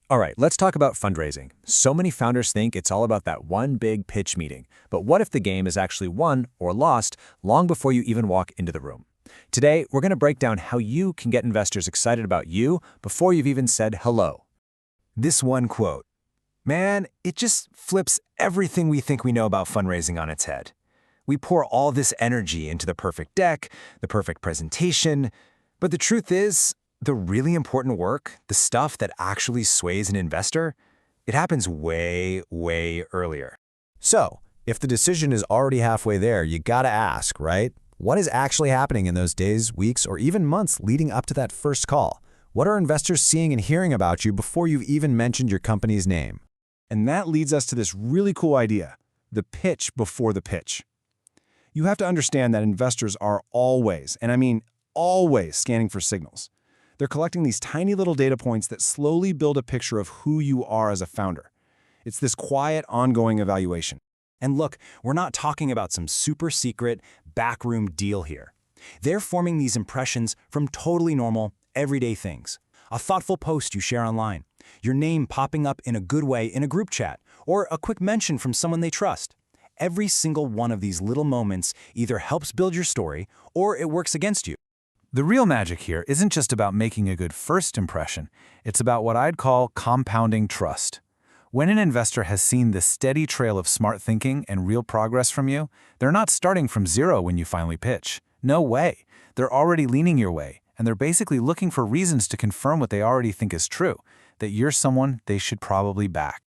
All right, let's talk about fundraising. So many founders think it's all about that one big pitch meeting. But what if the game is actually won or lost long before you even walk into the room? Today, we're going to break down how you can get investors excited about you before you've even said hello. This one quote, man, it just flips everything we think we know about fundraising on its head. We pour all this energy into the perfect deck, the perfect presentation, but the truth is, the really important work, the stuff that actually sways an investor, it happens way, way earlier. So, if the decision is already halfway there, you gotta ask, right? What is actually happening in those days, weeks, or even months leading up to that first call? What are investors seeing and hearing about you before you've even mentioned your company's name? And that leads us to this really cool idea, the pitch before the pitch. You have to understand that investors are always, and I mean always, scanning for signals. They're collecting these tiny little data points that slowly build a picture of who you are as a founder. It's this quiet, ongoing evaluation. And look, we're not talking about some super secret, backroom deal here. They're forming these impressions from totally normal, everyday things. A thoughtful post you share online, your name popping up in a good way in a group chat, or a quick mention from someone they trust. Every single one of these little moments either helps build your story or it works against you. The real magic here isn't just about making a good first impression, it's about what I'd call compounding trust. When an investor has seen the steady trail of smart thinking and real progress from you, they're not starting from zero when you finally pitch. No way. They're already leaning your way, and they're basically looking for reasons to confirm what they already think is true, that you're someone they should probably back.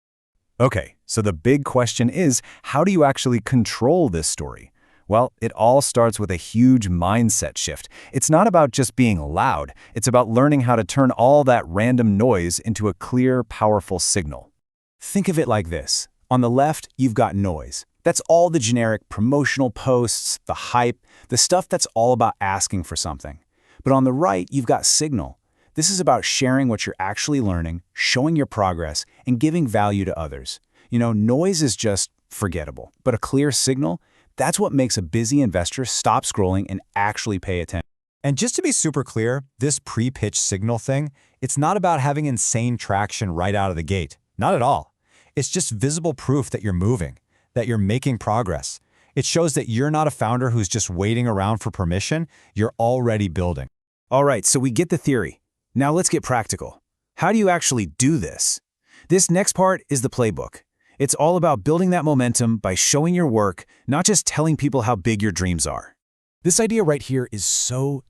Okay, so the big question is, how do you actually control this story? Well, it all starts with a huge mindset shift. It's not about just being loud. It's about learning how to turn all that random noise into a clear, powerful signal. Think of it like this. On the left, you've got noise. That's all the generic promotional posts, the hype, the stuff that's all about asking for something. But on the right, you've got signal. This is about sharing what you're actually learning, showing your progress, and giving value to others. You know, noise is just forgettable, but a clear signal, that's what makes a busy investor stop scrolling and actually pay attention. And just to be super clear, this pre-pitch signal thing, it's not about having insane traction right out of the gate. Not at all. It's just visible proof that you're moving, that you're making progress. It shows that you're not a founder who's just waiting around for permission, you're already building. All right, so we get the theory. Now let's get practical. How do you actually do this? This next part is the playbook. It's all about building that momentum by showing your work, not just telling people how big your dreams are. This idea right here is so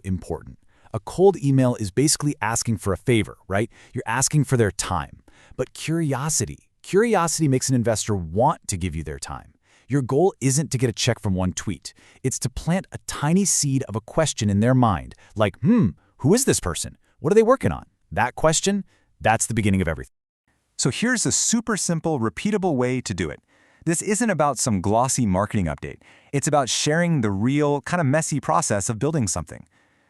important. A cold email is basically asking for a favor, right? You're asking for their time. But curiosity makes an investor want to give you their time. Your goal isn't to get a check from one tweet. It's to plant a tiny seed of a question in their mind, like, who is this person? What are they working on? That question, that's the beginning of everything. So here's a super simple, repeatable way to do it. This isn't about some glossy marketing update. It's about sharing the real, kind of messy process of building something.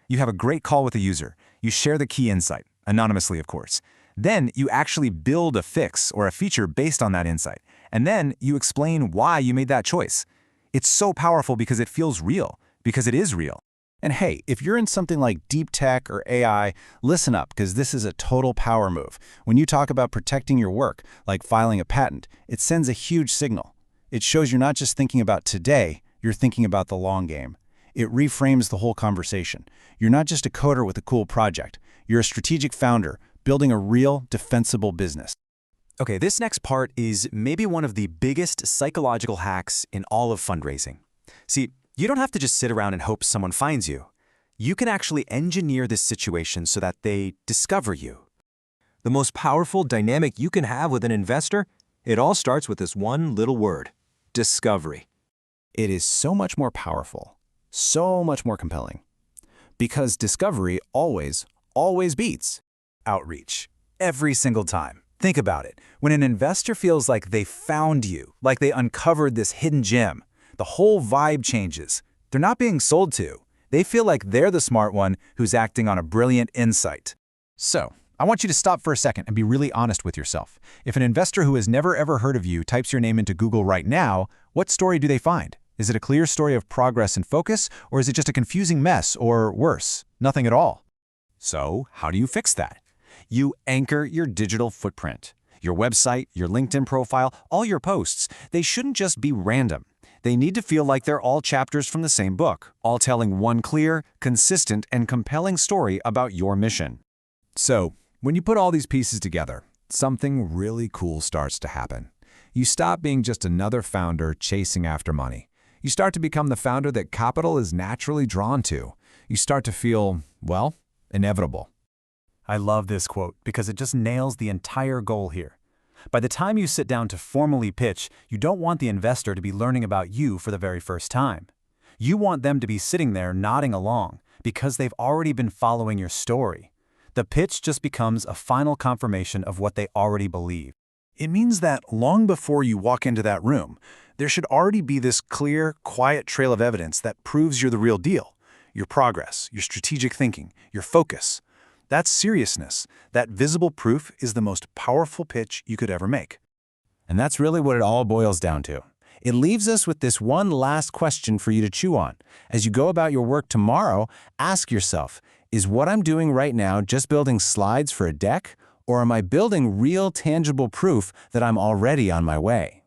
You have a great call with a user. You share the key insight, anonymously, of course. Then you actually build a fix or a feature based on that insight. And then you explain why you made that choice. It's so powerful because it feels real, because it is real. And hey, if you're in something like deep tech or AI, listen up, because this is a total power move. When you talk about protecting your work, like filing a patent, it sends a huge signal. It shows you're not just thinking about today, you're thinking about the long game. It reframes the whole conversation. You're not just a coder with a cool project. You're a strategic founder, building a real, defensible business. Okay, this next part is maybe one of the biggest psychological hacks in all of fundraising. See, you don't have to just sit around and hope someone finds you. You can actually engineer this situation so that they discover you. The most powerful dynamic you can have with an investor, it all starts with this one little word, discovery. It is so much more powerful, so much more compelling. Because discovery always beats outreach. Every single time. Think about it. When an investor feels like they found you, like they uncovered this hidden gem, the whole vibe changes. They're not being sold to. They feel like they're the smart one who's acting on a brilliant insight. So, I want you to stop for a second and be really honest with yourself. If an investor who has never ever heard of you types your name into Google right now, what story do they find? Is it a clear story of progress and focus, or is it just a confusing mess, or worse, nothing at all? So, how do you fix that? You anchor your digital footprint. Your website, your LinkedIn profile, all your posts, they shouldn't just be random. They need to feel like they're all chapters from the same book, all telling one clear, consistent, and compelling story about your mission. So, when you put all these pieces together, something really cool starts to happen. You stop being just another founder chasing after money. You start to become the founder that capital is naturally drawn to. You start to feel, well, inevitable. I love this quote because it just nails the entire goal here. By the time you sit down to formally pitch, you don't want the investor to be learning about you for the very first time. You want them to be sitting there nodding along because they've already been following your story. The pitch just becomes a final confirmation of what they already believe. It means that long before you walk into that room, there should already be this clear, quiet trail of evidence that proves you're the real deal. Your progress, your strategic thinking, your focus. That seriousness, that visible proof is the most powerful pitch you could ever make. And that's really what it all boils down to. It leaves us with this one last question for you to chew on. As you go about your work tomorrow, ask yourself, is what I'm doing right now just building slides for a deck, or am I building real tangible proof that I'm already on my way?